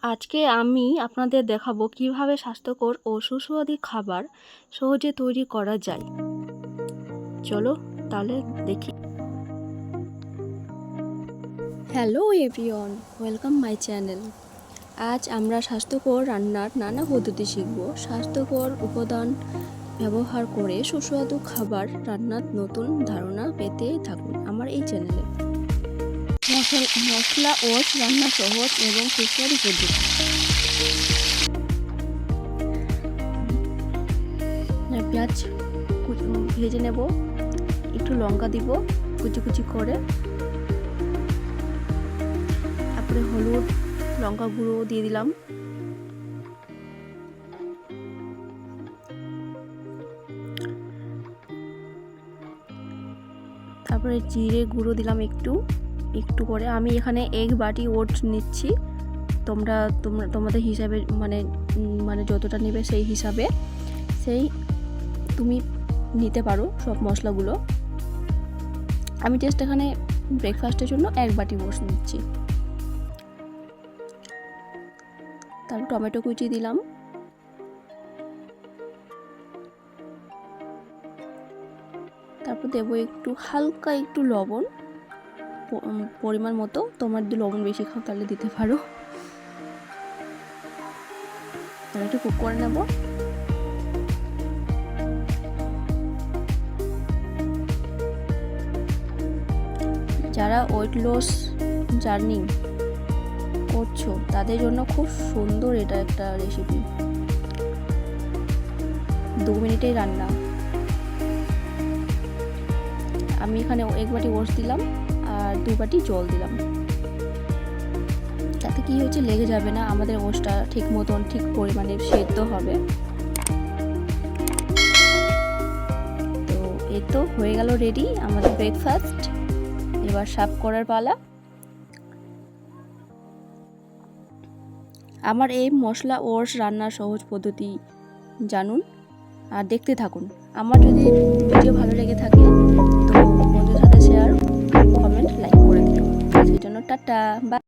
আজকে আমি আপনাদের দেখাবো কিভাবে স্বাস্থ্যকর ও সুস্বাদু খাবার সহজে তৈরি করা যায়। চলো তাহলে দেখি। Hello everyone, welcome my channel. আজ আমরা স্বাস্থ্যকর রান্নার নানা পদ্ধতি শিখব। স্বাস্থ্যকর উপাদান ব্যবহার করে সুস্বাদু খাবার রান্নার নতুন ধারণা পেতে থাকুন আমার এই চ্যানেলে। মশলা ও রান্না সহজ এবং সুস্বাদু পদ্ধতি। পেঁয়াজ ভেজে নেব, একটু লঙ্কা দিব কুচি কুচি করে, তারপরে হলুদ লঙ্কা গুঁড়ো দিয়ে দিলাম, তারপরে জিরে গুঁড়ো দিলাম একটু একটু করে। আমি এখানে 1 বাটি ওটস নিচ্ছি, তোমাদের হিসাবে মানে যতটা নেবে সেই হিসাবে তুমি নিতে পারো সব মশলাগুলো। আমি জাস্ট এখানে ব্রেকফাস্টের জন্য 1 বাটি ওটস নিচ্ছি। তারপর টমেটো কুচি দিলাম, তারপর দেবো হালকা একটু লবণ পরিমাণ মতো। তোমরা যদি লবণ বেশি খাও তাহলে দিতে পারো। তাহলে একটু কুক করে নেব। যারা ওয়েট লস জার্নি করছো তাদের জন্য খুব সুন্দর এটা একটা রেসিপি। 2 মিনিটেই রান্না। আমি এখানে 1 বাটি ওটস দিলাম আর 2 বাটি জল দিলাম। তাতে কি হচ্ছে, লেগে যাবে না, আমাদের ওটসটা ঠিক মতন ঠিক পরিমাণে সেদ্ধ হবে। তো এই তো হয়ে গেল রেডি আমাদের ব্রেকফাস্ট। এবার সার্ভ করার পালা। আমার এই মশলা ওটস রান্নার সহজ পদ্ধতি জানুন আর দেখতে থাকুন। আমার যদি ভিডিও ভালো লেগে থাকে তো বন্ধুদের সাথে শেয়ার, কমেন্ট, লাইক করে দিও। সেই জন্য টাটা, বাই।